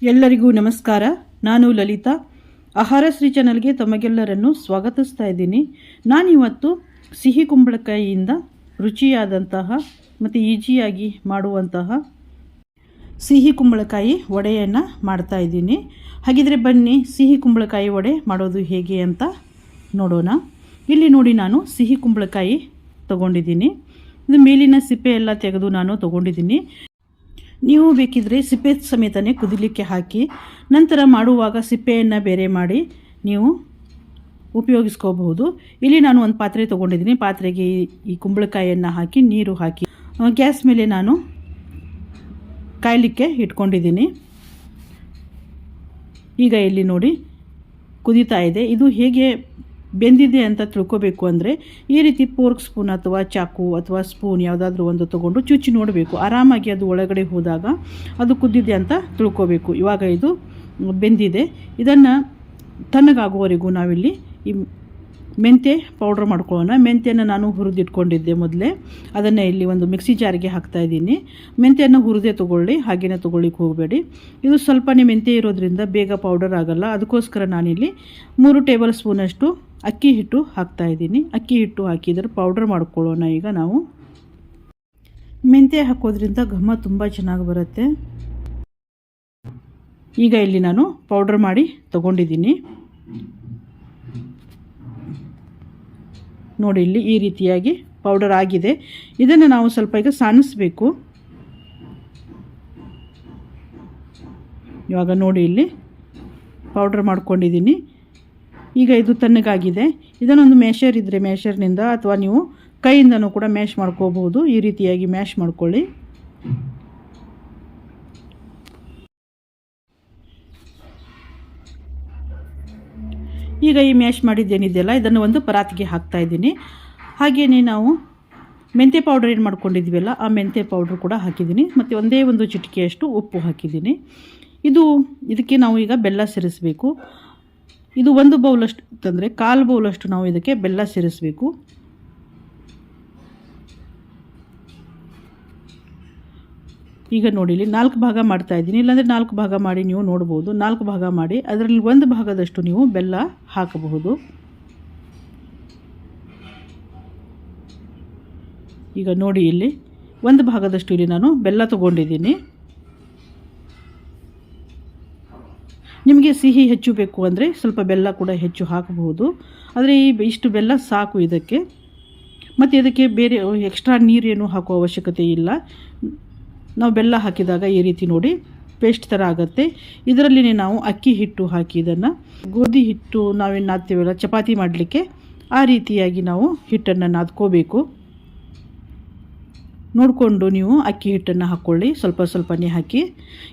ಎಲ್ಲರಿಗೂ ನಮಸ್ಕಾರ. ನಾನು ಲಲಿತಾ. ಆಹಾರಶ್ರೀ ಚಾನಲ್ಗೆ ತಮಗೆಲ್ಲರನ್ನು ಸ್ವಾಗತಿಸ್ತಾ ಇದ್ದೀನಿ. ನಾನಿವತ್ತು ಸಿಹಿ ಕುಂಬಳಕಾಯಿಯಿಂದ ರುಚಿಯಾದಂತಹ ಮತ್ತು ಈಜಿಯಾಗಿ ಮಾಡುವಂತಹ ಸಿಹಿ ಕುಂಬಳಕಾಯಿ ವಡೆಯನ್ನು ಮಾಡ್ತಾ ಇದ್ದೀನಿ. ಹಾಗಿದ್ರೆ ಬನ್ನಿ ಸಿಹಿ ಕುಂಬಳಕಾಯಿ ವಡೆ ಮಾಡೋದು ಹೇಗೆ ಅಂತ ನೋಡೋಣ. ಇಲ್ಲಿ ನೋಡಿ, ನಾನು ಸಿಹಿ ಕುಂಬಳಕಾಯಿ ತೊಗೊಂಡಿದ್ದೀನಿ. ಇದು ಮೇಲಿನ ಸಿಪ್ಪೆ ಎಲ್ಲ ತೆಗೆದು ನಾನು ತೊಗೊಂಡಿದ್ದೀನಿ. ನೀವು ಬೇಕಿದ್ದರೆ ಸಿಪ್ಪೆ ಸಮೇತನೇ ಕುದಿಲಿಕ್ಕೆ ಹಾಕಿ ನಂತರ ಮಾಡುವಾಗ ಸಿಪ್ಪೆಯನ್ನು ಬೇರೆ ಮಾಡಿ ನೀವು ಉಪಯೋಗಿಸ್ಕೋಬಹುದು. ಇಲ್ಲಿ ನಾನು ಒಂದು ಪಾತ್ರೆ ತೊಗೊಂಡಿದ್ದೀನಿ. ಪಾತ್ರೆಗೆ ಈ ಕುಂಬಳಕಾಯಿಯನ್ನು ಹಾಕಿ ನೀರು ಹಾಕಿ ಗ್ಯಾಸ್ ಮೇಲೆ ನಾನು ಕಾಯಲಿಕ್ಕೆ ಇಟ್ಕೊಂಡಿದ್ದೀನಿ. ಈಗ ಇಲ್ಲಿ ನೋಡಿ ಕುದೀತಾ ಇದೆ. ಇದು ಹೇಗೆ ಬೆಂದಿದೆ ಅಂತ ತಿಳ್ಕೋಬೇಕು ಅಂದರೆ ಈ ರೀತಿ ಫೋರ್ಕ್ ಸ್ಪೂನ್ ಅಥವಾ ಚಾಕು ಅಥವಾ ಸ್ಪೂನ್ ಯಾವುದಾದ್ರೂ ಒಂದು ತೊಗೊಂಡು ಚುಚ್ಚಿ ನೋಡಬೇಕು. ಆರಾಮಾಗಿ ಅದು ಒಳಗಡೆ ಹೋದಾಗ ಅದು ಕುದ್ದಿದೆ ಅಂತ ತಿಳ್ಕೋಬೇಕು. ಇವಾಗ ಇದು ಬೆಂದಿದೆ. ಇದನ್ನು ತಣ್ಣಗಾಗುವವರೆಗೂ ನಾವಿಲ್ಲಿ ಈ ಮೆಂತ್ಯ ಪೌಡ್ರ್ ಮಾಡ್ಕೊಳ್ಳೋಣ. ಮೆಂತ್ಯನ ನಾನು ಹುರಿದಿಟ್ಕೊಂಡಿದ್ದೆ ಮೊದಲೇ. ಅದನ್ನು ಇಲ್ಲಿ ಒಂದು ಮಿಕ್ಸಿ ಜಾರಿಗೆ ಹಾಕ್ತಾಯಿದ್ದೀನಿ. ಮೆಂತ್ಯನ ಹುರಿದೇ ತೊಗೊಳ್ಳಿ, ಹಾಗೇನೇ ತೊಗೊಳ್ಳಿಕ್ಕೆ ಹೋಗಬೇಡಿ. ಇದು ಸ್ವಲ್ಪನೇ ಮೆಂತ್ಯ ಇರೋದ್ರಿಂದ ಬೇಗ ಪೌಡರ್ ಆಗೋಲ್ಲ. ಅದಕ್ಕೋಸ್ಕರ ನಾನಿಲ್ಲಿ 3 ಟೇಬಲ್ ಸ್ಪೂನಷ್ಟು ಅಕ್ಕಿ ಹಿಟ್ಟು ಹಾಕ್ತಾಯಿದ್ದೀನಿ. ಅಕ್ಕಿ ಹಿಟ್ಟು ಹಾಕಿದರೆ ಪೌಡ್ರ್ ಮಾಡ್ಕೊಳ್ಳೋಣ. ಈಗ ನಾವು ಮೆಂತ್ಯ ಹಾಕೋದ್ರಿಂದ ಘಮ ತುಂಬ ಚೆನ್ನಾಗಿ ಬರುತ್ತೆ. ಈಗ ಇಲ್ಲಿ ನಾನು ಪೌಡ್ರ್ ಮಾಡಿ ತೊಗೊಂಡಿದ್ದೀನಿ. ನೋಡಿ, ಇಲ್ಲಿ ಈ ರೀತಿಯಾಗಿ ಪೌಡರ್ ಆಗಿದೆ. ಇದನ್ನು ನಾವು ಸ್ವಲ್ಪ ಈಗ ಸಾಣಿಸ್ಬೇಕು. ಇವಾಗ ನೋಡಿ, ಇಲ್ಲಿ ಪೌಡ್ರ್ ಮಾಡ್ಕೊಂಡಿದ್ದೀನಿ. ಈಗ ಇದು ತಣ್ಣಗಾಗಿದೆ. ಇದನ್ನೊಂದು ಮ್ಯಾಶರ್ ಇದ್ದರೆ ಮ್ಯಾಶರ್ನಿಂದ ಅಥವಾ ನೀವು ಕೈಯಿಂದನೂ ಕೂಡ ಮ್ಯಾಶ್ ಮಾಡ್ಕೋಬಹುದು. ಈ ರೀತಿಯಾಗಿ ಮ್ಯಾಶ್ ಮಾಡ್ಕೊಳ್ಳಿ. ಈಗ ಈ ಮ್ಯಾಶ್ ಮಾಡಿದ್ದೇನಿದೆಯಲ್ಲ, ಇದನ್ನು ಒಂದು ಪರಾತಿಗೆ ಹಾಕ್ತಾಯಿದ್ದೀನಿ. ಹಾಗೆಯೇ ನಾವು ಮೆಂತ್ಯ ಪೌಡರ್ ಏನು ಮಾಡ್ಕೊಂಡಿದ್ವಲ್ಲ, ಆ ಮೆಂತ್ಯ ಪೌಡ್ರ್ ಕೂಡ ಹಾಕಿದ್ದೀನಿ. ಮತ್ತು ಒಂದೇ ಒಂದು ಚಿಟಿಕೆಯಷ್ಟು ಉಪ್ಪು ಹಾಕಿದ್ದೀನಿ. ಇದಕ್ಕೆ ನಾವು ಈಗ ಬೆಲ್ಲ ಸೇರಿಸಬೇಕು. ಇದು 1 ಬೌಲಷ್ಟು ತಂದರೆ 1/4 ಬೌಲಷ್ಟು ನಾವು ಇದಕ್ಕೆ ಬೆಲ್ಲ ಸೇರಿಸಬೇಕು. ಈಗ ನೋಡಿ, ಇಲ್ಲಿ 4 ಭಾಗ ಮಾಡ್ತಾಯಿದ್ದೀನಿ. ಇಲ್ಲಾಂದರೆ 4 ಭಾಗ ಮಾಡಿ ನೀವು ನೋಡ್ಬೋದು. 4 ಭಾಗ ಮಾಡಿ ಅದರಲ್ಲಿ 1 ಭಾಗದಷ್ಟು ನೀವು ಬೆಲ್ಲ ಹಾಕಬಹುದು. ಈಗ ನೋಡಿ, ಇಲ್ಲಿ 1 ಭಾಗದಷ್ಟು ಇಲ್ಲಿ ನಾನು ಬೆಲ್ಲ ತೊಗೊಂಡಿದ್ದೀನಿ. ನಿಮಗೆ ಸಿಹಿ ಹೆಚ್ಚು ಬೇಕು ಅಂದರೆ ಸ್ವಲ್ಪ ಬೆಲ್ಲ ಕೂಡ ಹೆಚ್ಚು ಹಾಕಬಹುದು. ಆದರೆ ಇಷ್ಟು ಬೆಲ್ಲ ಸಾಕು ಇದಕ್ಕೆ. ಮತ್ತು ಇದಕ್ಕೆ ಬೇರೆ ಎಕ್ಸ್ಟ್ರಾ ನೀರೇನು ಹಾಕೋ ಅವಶ್ಯಕತೆ ಇಲ್ಲ. ನಾವು ಬೆಲ್ಲ ಹಾಕಿದಾಗ ಈ ರೀತಿ ನೋಡಿ ಪೇಸ್ಟ್ ಥರ ಆಗುತ್ತೆ. ಇದರಲ್ಲಿನೇ ನಾವು ಅಕ್ಕಿ ಹಿಟ್ಟು ಹಾಕಿ ಇದನ್ನು ಗೋಧಿ ಹಿಟ್ಟು ನಾವೇನು ನಾದ್ತೀವಲ್ಲ ಚಪಾತಿ ಮಾಡಲಿಕ್ಕೆ, ಆ ರೀತಿಯಾಗಿ ನಾವು ಹಿಟ್ಟನ್ನು ನಾದ್ಕೋಬೇಕು. ನೋಡಿಕೊಂಡು ನೀವು ಅಕ್ಕಿ ಹಿಟ್ಟನ್ನು ಹಾಕ್ಕೊಳ್ಳಿ. ಸ್ವಲ್ಪ ಸ್ವಲ್ಪನೇ ಹಾಕಿ.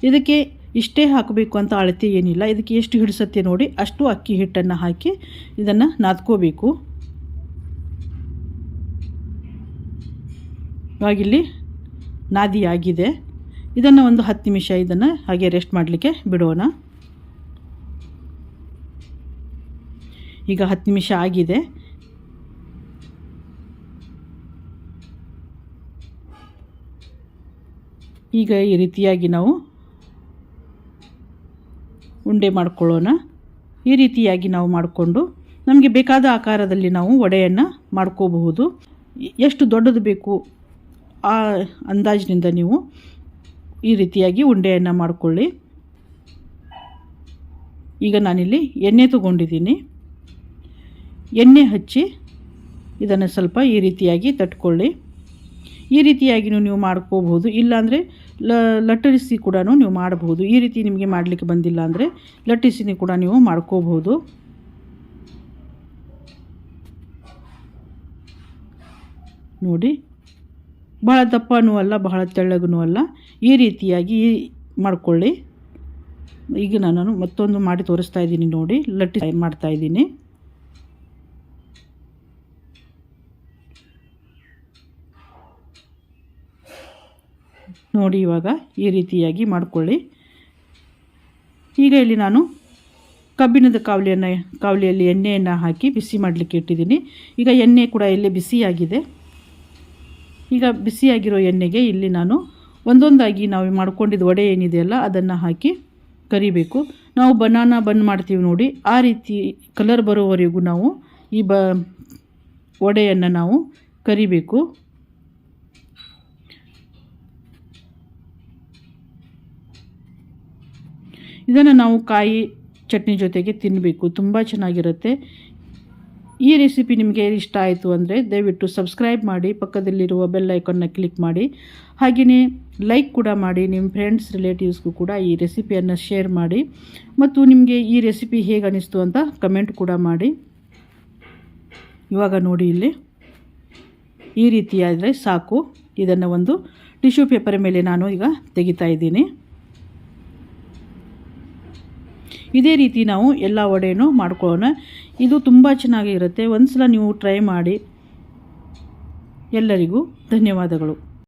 ಇದಕ್ಕೆ ಇಷ್ಟೇ ಹಾಕಬೇಕು ಅಂತ ಅಳತೆ ಏನಿಲ್ಲ. ಇದಕ್ಕೆ ಎಷ್ಟು ಹಿಡಿಸುತ್ತೆ ನೋಡಿ ಅಷ್ಟು ಅಕ್ಕಿ ಹಿಟ್ಟನ್ನು ಹಾಕಿ ಇದನ್ನು ನಾದ್ಕೋಬೇಕು. ಇವಾಗಿಲ್ಲಿ ನಾದಿ ಆಗಿದೆ. ಇದನ್ನು ಒಂದು 10 ನಿಮಿಷ ಇದನ್ನು ಹಾಗೆ ರೆಸ್ಟ್ ಮಾಡಲಿಕ್ಕೆ ಬಿಡೋಣ. ಈಗ 10 ನಿಮಿಷ ಆಗಿದೆ. ಈಗ ಈ ರೀತಿಯಾಗಿ ನಾವು ಉಂಡೆ ಮಾಡ್ಕೊಳ್ಳೋಣ. ಈ ರೀತಿಯಾಗಿ ನಾವು ಮಾಡಿಕೊಂಡು ನಮಗೆ ಬೇಕಾದ ಆಕಾರದಲ್ಲಿ ನಾವು ವಡೆಯನ್ನು ಮಾಡ್ಕೋಬಹುದು. ಎಷ್ಟು ದೊಡ್ಡದು ಬೇಕು ಆ ಅಂದಾಜಿನಿಂದ ನೀವು ಈ ರೀತಿಯಾಗಿ ಉಂಡೆಯನ್ನು ಮಾಡಿಕೊಳ್ಳಿ. ಈಗ ನಾನಿಲ್ಲಿ ಎಣ್ಣೆ ತೊಗೊಂಡಿದ್ದೀನಿ. ಎಣ್ಣೆ ಹಚ್ಚಿ ಇದನ್ನು ಸ್ವಲ್ಪ ಈ ರೀತಿಯಾಗಿ ತಟ್ಕೊಳ್ಳಿ. ಈ ರೀತಿಯಾಗಿಯೂ ನೀವು ಮಾಡ್ಕೋಬಹುದು. ಇಲ್ಲಾಂದರೆ ಲಟ್ಟಿಸಿ ಕೂಡ ನೀವು ಮಾಡಬಹುದು. ಈ ರೀತಿ ನಿಮಗೆ ಮಾಡಲಿಕ್ಕೆ ಬಂದಿಲ್ಲ ಅಂದರೆ ಲಟ್ಟಿಸಿ ಕೂಡ ನೀವು ಮಾಡ್ಕೋಬಹುದು. ನೋಡಿ, ಬಹಳ ದಪ್ಪನೂ ಅಲ್ಲ, ಬಹಳ ತೆಳ್ಳಗೂ ಅಲ್ಲ. ಈ ರೀತಿಯಾಗಿ ಮಾಡಿಕೊಳ್ಳಿ. ಈಗ ನಾನು ಮತ್ತೊಂದು ಮಾಡಿ ತೋರಿಸ್ತಾ ಇದ್ದೀನಿ. ನೋಡಿ, ಲಟ್ಟಿ ಮಾಡ್ತಾಯಿದ್ದೀನಿ. ನೋಡಿ, ಇವಾಗ ಈ ರೀತಿಯಾಗಿ ಮಾಡಿಕೊಳ್ಳಿ. ಈಗ ಇಲ್ಲಿ ನಾನು ಕಬ್ಬಿಣದ ಕಾವಲಿಯಲ್ಲಿ ಎಣ್ಣೆಯನ್ನು ಹಾಕಿ ಬಿಸಿ ಮಾಡಲಿಕ್ಕೆ ಇಟ್ಟಿದ್ದೀನಿ. ಈಗ ಎಣ್ಣೆ ಕೂಡ ಇಲ್ಲಿ ಬಿಸಿಯಾಗಿದೆ. ಈಗ ಬಿಸಿಯಾಗಿರೋ ಎಣ್ಣೆಗೆ ಇಲ್ಲಿ ನಾನು ಒಂದೊಂದಾಗಿ ನಾವು ಮಾಡ್ಕೊಂಡಿದ್ದು ವಡೆ ಏನಿದೆಯಲ್ಲ ಅದನ್ನು ಹಾಕಿ ಕರಿಬೇಕು. ನಾವು ಬನಾನಾ ಬನ್ ಮಾಡ್ತೀವಿ ನೋಡಿ, ಆ ರೀತಿ ಕಲರ್ ಬರೋವರೆಗೂ ನಾವು ಈ ವಡೆಯನ್ನು ನಾವು ಕರಿಬೇಕು. ಇದನ್ನು ನಾವು ಕಾಯಿ ಚಟ್ನಿ ಜೊತೆಗೆ ತಿನ್ನಬೇಕು, ತುಂಬ ಚೆನ್ನಾಗಿರುತ್ತೆ. ಈ ರೆಸಿಪಿ ನಿಮಗೆ ಇಷ್ಟ ಆಯಿತು ಅಂದರೆ ದಯವಿಟ್ಟು ಸಬ್ಸ್ಕ್ರೈಬ್ ಮಾಡಿ, ಪಕ್ಕದಲ್ಲಿರುವ ಬೆಲ್ ಐಕಾನ್ನ ಕ್ಲಿಕ್ ಮಾಡಿ, ಹಾಗೆಯೇ ಲೈಕ್ ಕೂಡ ಮಾಡಿ. ನಿಮ್ಮ ಫ್ರೆಂಡ್ಸ್ ರಿಲೇಟಿವ್ಸ್ಗೂ ಕೂಡ ಈ ರೆಸಿಪಿಯನ್ನು ಶೇರ್ ಮಾಡಿ, ಮತ್ತು ನಿಮಗೆ ಈ ರೆಸಿಪಿ ಹೇಗೆ ಅನ್ನಿಸ್ತು ಅಂತ ಕಮೆಂಟ್ ಕೂಡ ಮಾಡಿ. ಇವಾಗ ನೋಡಿ, ಇಲ್ಲಿ ಈ ರೀತಿಯಾದರೆ ಸಾಕು. ಇದನ್ನು ಒಂದು ಟಿಶ್ಯೂ ಪೇಪರ್ ಮೇಲೆ ನಾನು ಈಗ ತೆಗಿತಾ ಇದ್ದೀನಿ. ಇದೇ ರೀತಿ ನಾವು ಎಲ್ಲ ವಡೆನೂ ಮಾಡ್ಕೊಳ್ಳೋಣ. ಇದು ತುಂಬ ಚೆನ್ನಾಗಿರುತ್ತೆ. ಒಂದು ಸಲ ನೀವು ಟ್ರೈ ಮಾಡಿ. ಎಲ್ಲರಿಗೂ ಧನ್ಯವಾದಗಳು.